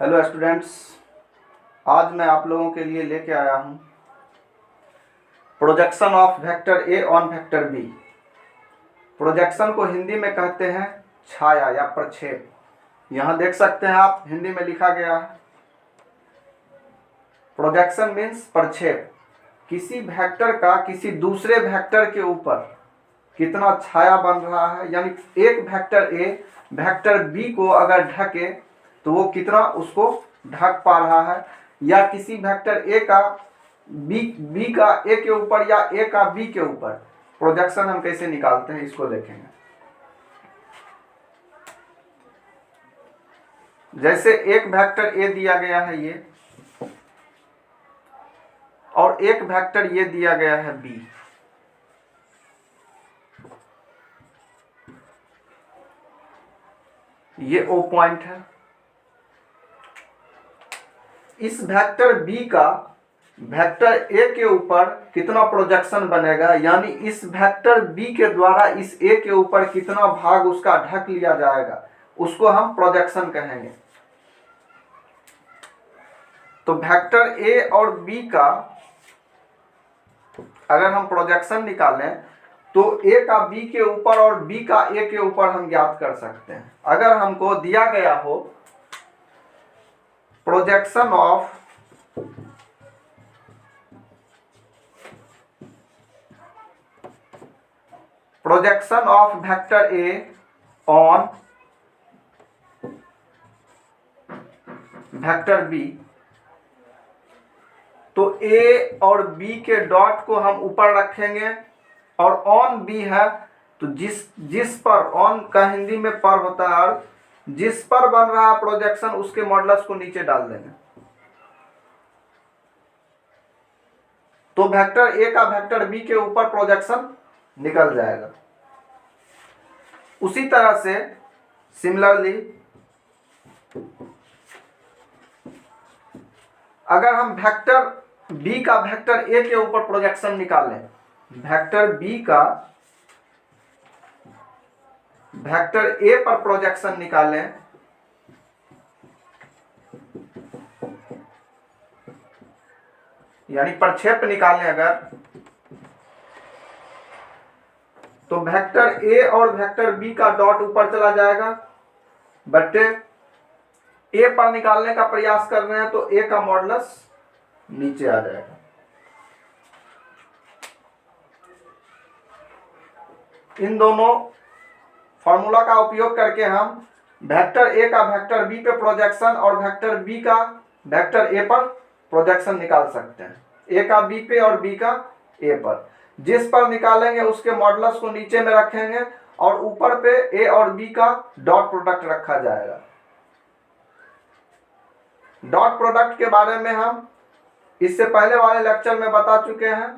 Hello students, आज मैं आप लोगों के लिए लेके आया हूँ projection of vector A on vector B. Projection को हिंदी में कहते हैं छाया या प्रक्षेप। यहाँ देख सकते हैं आप, हिंदी में लिखा गया है प्रोजेक्शन मीन्स प्रक्षेप। किसी वेक्टर का किसी दूसरे वेक्टर के ऊपर कितना छाया बन रहा है, यानी एक वेक्टर ए वेक्टर बी को अगर ढके तो वो कितना उसको ढक पा रहा है, या किसी वेक्टर ए का बी का ए के ऊपर या ए का बी के ऊपर प्रोजेक्शन हम कैसे निकालते हैं इसको देखेंगे। जैसे एक वेक्टर ए दिया गया है ये, और एक वेक्टर ये दिया गया है बी। ये ओ पॉइंट है। इस वेक्टर बी का वेक्टर ए के ऊपर कितना प्रोजेक्शन बनेगा, यानी इस वेक्टर बी के द्वारा इस ए के ऊपर कितना भाग उसका ढक लिया जाएगा, उसको हम प्रोजेक्शन कहेंगे। तो वेक्टर ए और बी का अगर हम प्रोजेक्शन निकालें तो ए का बी के ऊपर और बी का ए के ऊपर हम ज्ञात कर सकते हैं। अगर हमको दिया गया हो projection of vector A on vector B, तो ए और बी के डॉट को हम ऊपर रखेंगे और ऑन बी है तो जिस पर, ऑन का हिंदी में पर होता है, और जिस पर बन रहा प्रोजेक्शन उसके मॉडुलस को नीचे डाल देंगे। तो वेक्टर ए का वेक्टर बी के ऊपर प्रोजेक्शन निकल जाएगा। उसी तरह से सिमिलरली अगर हम वेक्टर बी का वेक्टर ए के ऊपर प्रोजेक्शन निकालें, वेक्टर बी का वेक्टर ए पर प्रोजेक्शन निकालें, यानी प्रक्षेप निकालें अगर, तो वेक्टर ए और वेक्टर बी का डॉट ऊपर चला जाएगा, बटे ए पर निकालने का प्रयास कर रहे हैं तो ए का मॉडुलस नीचे आ जाएगा। इन दोनों फॉर्मूला का उपयोग करके हम वेक्टर ए का वेक्टर बी पे प्रोजेक्शन और वेक्टर बी का वेक्टर ए पर प्रोजेक्शन निकाल सकते हैं। ए का बी पे और बी का ए पर, जिस पर निकालेंगे उसके मॉडुलस को नीचे में रखेंगे और ऊपर पे ए और बी का डॉट प्रोडक्ट रखा जाएगा। डॉट प्रोडक्ट के बारे में हम इससे पहले वाले लेक्चर में बता चुके हैं।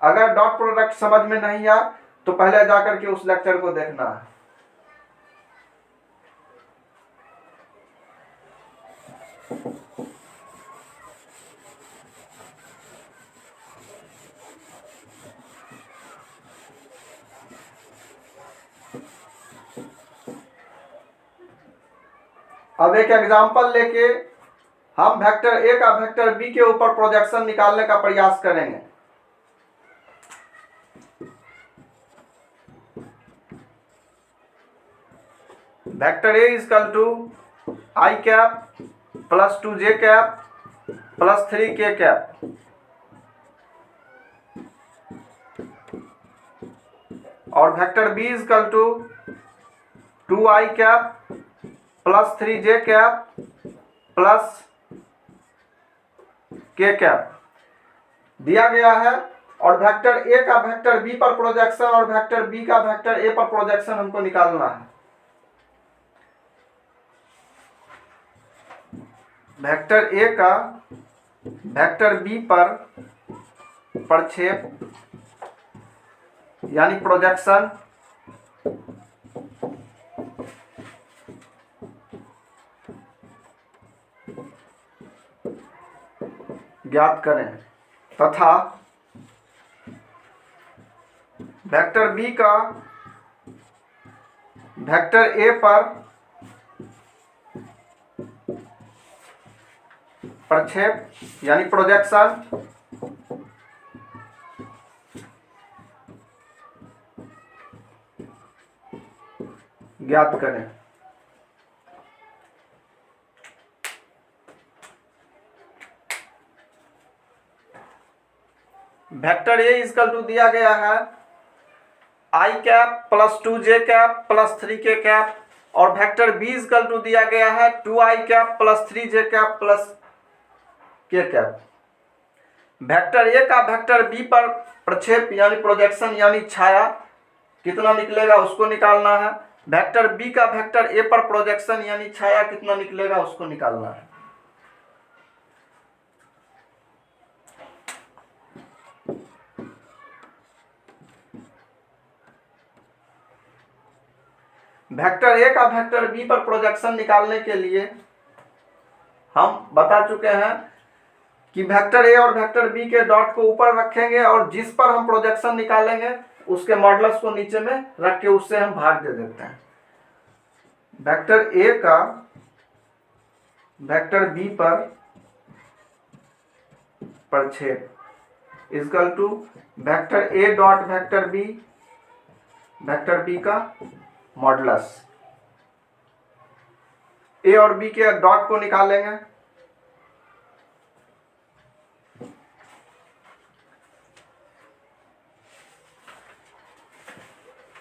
अगर डॉट प्रोडक्ट समझ में नहीं आया तो पहले जाकर के उस लेक्चर को देखना है। अब एक एग्जांपल लेके हम वेक्टर ए का वेक्टर बी के ऊपर प्रोजेक्शन निकालने का प्रयास करेंगे। Vector A is equal to I cap plus 2j cap plus 3k cap, और vector B is equal to 2i cap plus 3j cap plus k cap दिया गया है। और वेक्टर ए का वेक्टर बी पर प्रोजेक्शन और vector B का vector A पर प्रोजेक्शन हमको निकालना है। वेक्टर ए का वेक्टर बी पर प्रक्षेप यानी प्रोजेक्शन ज्ञात करें, तथा वेक्टर बी का वेक्टर ए पर प्रक्षेप यानी प्रोजेक्शन ज्ञात करें। वेक्टर ए इक्वल टू दिया गया है I cap plus 2j cap plus 3k cap, और वेक्टर बी इक्वल टू दिया गया है 2i cap plus 3j cap plus k cap. Vector A का वेक्टर बी पर प्रक्षेप यानी प्रोजेक्शन यानी छाया कितना निकलेगा उसको निकालना है। वेक्टर बी का वेक्टर ए पर प्रोजेक्शन यानी छाया कितना निकलेगा उसको निकालना है। वेक्टर ए का वेक्टर बी पर प्रोजेक्शन निकालने के लिए हम बता चुके हैं कि वेक्टर ए और वेक्टर बी के डॉट को ऊपर रखेंगे और जिस पर हम प्रोजेक्शन निकालेंगे उसके मॉडुलस को नीचे में रख के उससे हम भाग दे देते हैं। वेक्टर ए का वेक्टर बी पर प्रक्षेप equal to vector A dot vector B का मॉडुलस। ए और बी के डॉट को निकालेंगे,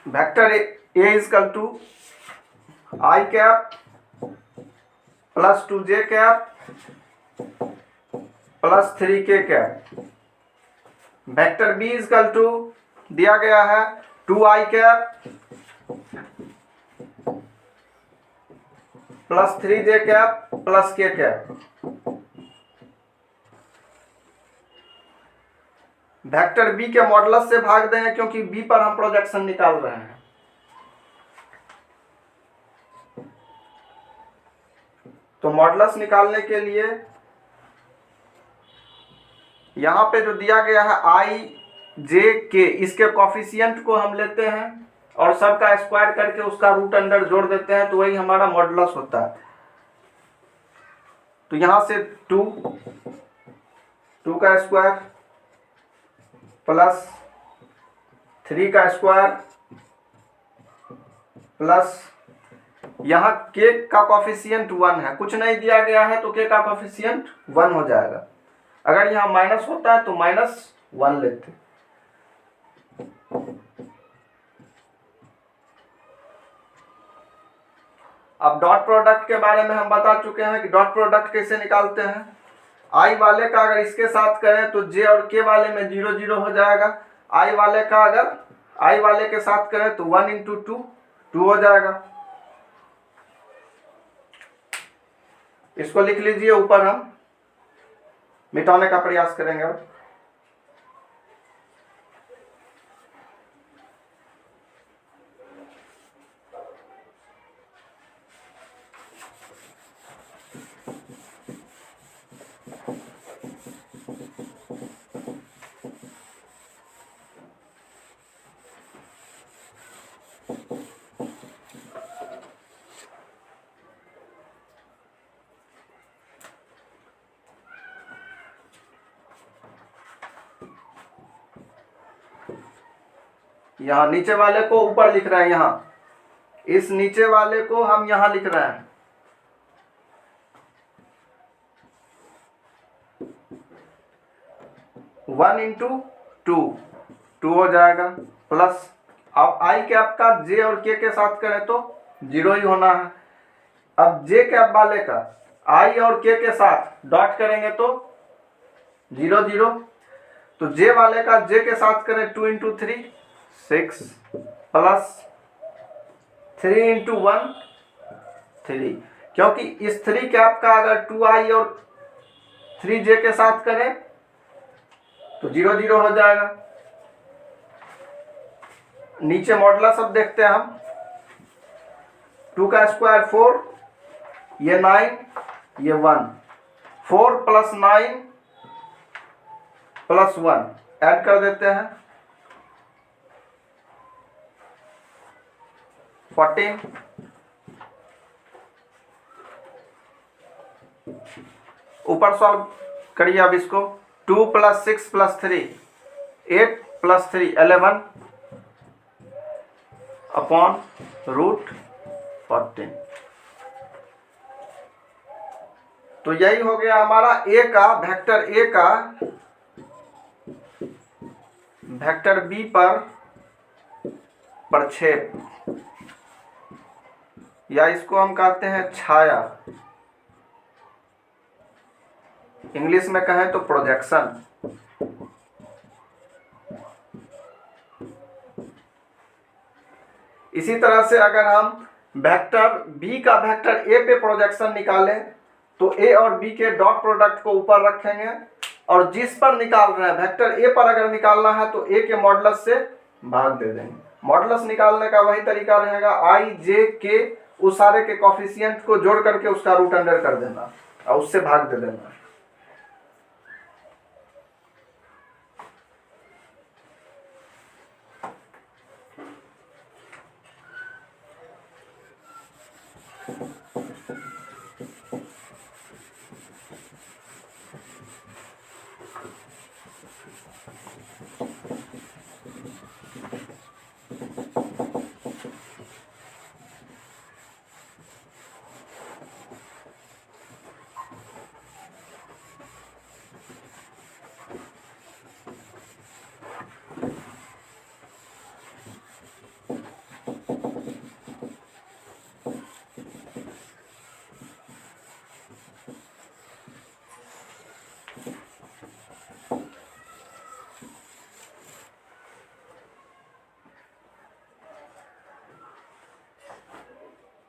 vector A equal to I cap plus 2j cap plus 3k cap. Vector B equal to दिया गया है 2i cap plus 3j cap plus k cap. Vector B के modulus से भाग देंगे क्योंकि बी पर हम प्रोजेक्शन निकाल रहे हैं। तो मॉडुलस निकालने के लिए यहां पे जो दिया गया है आई जे के, इसके कॉफिशिएंट को हम लेते हैं और सबका स्क्वायर करके उसका रूट अंडर जोड़ देते हैं, तो वही हमारा मॉडुलस होता है। तो यहां से 2 का स्क्वायर प्लस 3 का स्क्वायर प्लस यहाँ k का कॉफिशिएंट 1 है, कुछ नहीं दिया गया है तो k का कॉफिशिएंट 1 हो जाएगा। अगर यहाँ माइनस होता है तो -1 लेते। अब डॉट प्रोडक्ट के बारे में हम बता चुके हैं कि डॉट प्रोडक्ट कैसे निकालते हैं। आई वाले का अगर इसके साथ करें तो जे और के वाले में 0 0 हो जाएगा। आई वाले का अगर आई वाले के साथ करें तो 1 × 2 2 हो जाएगा। इसको लिख लीजिए, ऊपर हम मिटाने का प्रयास करेंगे। अब यहाँ नीचे वाले को ऊपर लिख रहे हैं, यहाँ इस नीचे वाले को हम यहाँ लिख रहे हैं। वन इंटू टू हो जाएगा प्लस, अब आई कैप का जे और के साथ करें तो 0 ही होना है। अब जे कैप वाले का आई और के साथ डॉट करेंगे तो 0 0। तो जे वाले का जे के साथ करें 2 × 3 6 प्लस 3 × 1 3, क्योंकि इस 3 कैप का अगर 2i और 3j के साथ करें तो 0 0 हो जाएगा। नीचे मॉडुलस अब देखते हैं हम। 2 का स्क्वायर 4, ये 9, ये 1, 4 + 9 + 1 ऐड कर देते हैं 14। ऊपर सॉल्व करिए अब इसको। 2 + 6 + 3 8 + 3 11 अपॉन √14। तो यही हो गया हमारा ए का वेक्टर ए का वेक्टर बी पर प्रक्षेप, या इसको हम कहते हैं छाया, इंग्लिश में कहें तो प्रोजेक्शन। इसी तरह से अगर हम वेक्टर बी का वेक्टर ए पे प्रोजेक्शन निकालें तो ए और बी के डॉट प्रोडक्ट को ऊपर रखेंगे, और जिस पर निकाल रहे हैं वेक्टर ए पर अगर निकालना है तो ए के मॉडुलस से भाग दे देंगे। मॉडुलस निकालने का वही तरीका रहेगा, आई जे के उस सारे के कॉफिशिएंट को जोड़ करके उसका रूट अंडर कर देना और उससे भाग दे देना।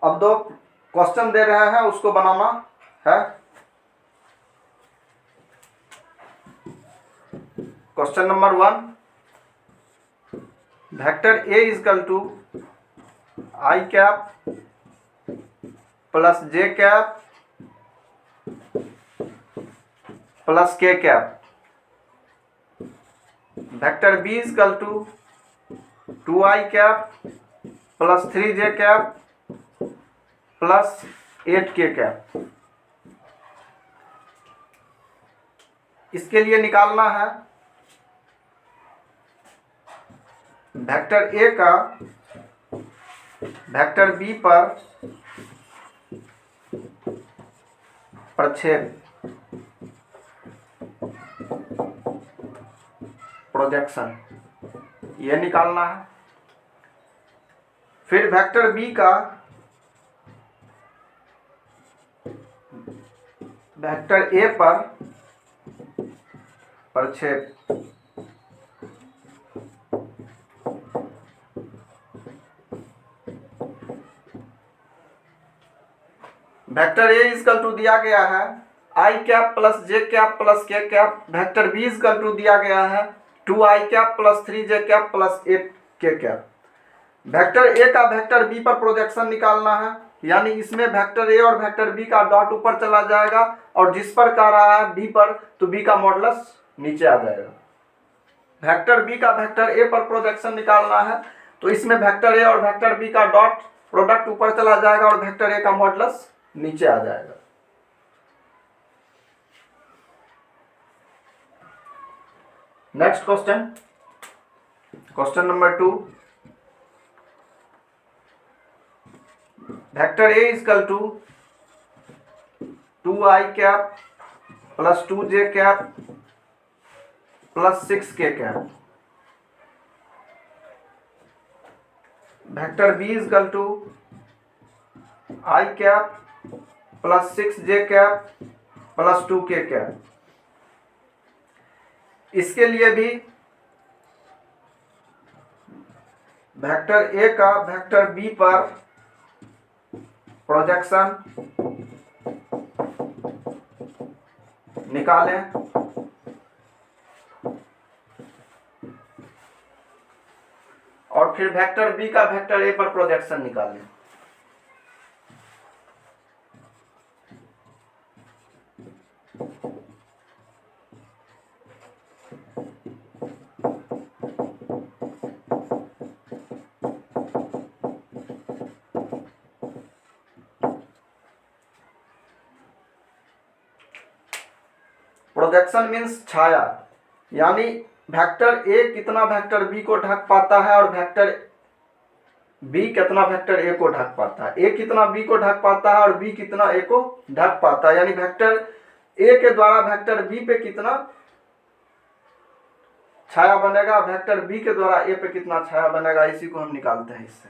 अब दो क्वेश्चन दे रहे हैं, उसको बनाना है। Question number 1, vector A is equal to I cap plus J cap plus K cap, vector B is equal to 2i cap plus 3j cap plus 8k cap. इसके लिए निकालना है वेक्टर ए का वेक्टर बी पर प्रक्षेप, प्रोजेक्शन, ये निकालना है। फिर वेक्टर बी का वेक्टर ए पर प्रक्षेप, वेक्टर ए इजकल टू दिया गया है I cap plus J cap plus K cap, vector B is equal to दिया गया है 2i cap plus 3j cap plus 8k cap. Vector A का वेक्टर बी पर प्रोजेक्शन निकालना है, यानी इसमें वेक्टर ए और वेक्टर बी का डॉट ऊपर चला जाएगा और जिस पर का रहा है बी पर, तो बी का मॉडुलस नीचे आ जाएगा। वेक्टर बी का वेक्टर ए पर प्रोजेक्शन निकालना है, तो इसमें वेक्टर ए और वेक्टर बी का डॉट प्रोडक्ट ऊपर चला जाएगा और वेक्टर ए का मॉडुलस नीचे आ जाएगा। Next question, question number 2, vector A is equal to 2i cap plus 2j cap plus 6k cap, vector B is equal to i cap plus 6j cap plus 2k cap. इसके लिए भी vector A का vector B पर projection निकालें, और फिर vector B का vector A पर प्रोजेक्शन निकालें। प्रोजेक्शन मीन्स छाया, यानी वेक्टर ए कितना वेक्टर बी को ढक पाता है और वेक्टर बी कितना वेक्टर ए को ढक पाता है, ए कितना बी को ढक पाता है और बी कितना ए को ढक पाता है, यानी वेक्टर ए के द्वारा वेक्टर बी पे कितना छाया बनेगा, वेक्टर बी के द्वारा ए पे कितना छाया बनेगा, इसी को हम निकालते हैं इससे।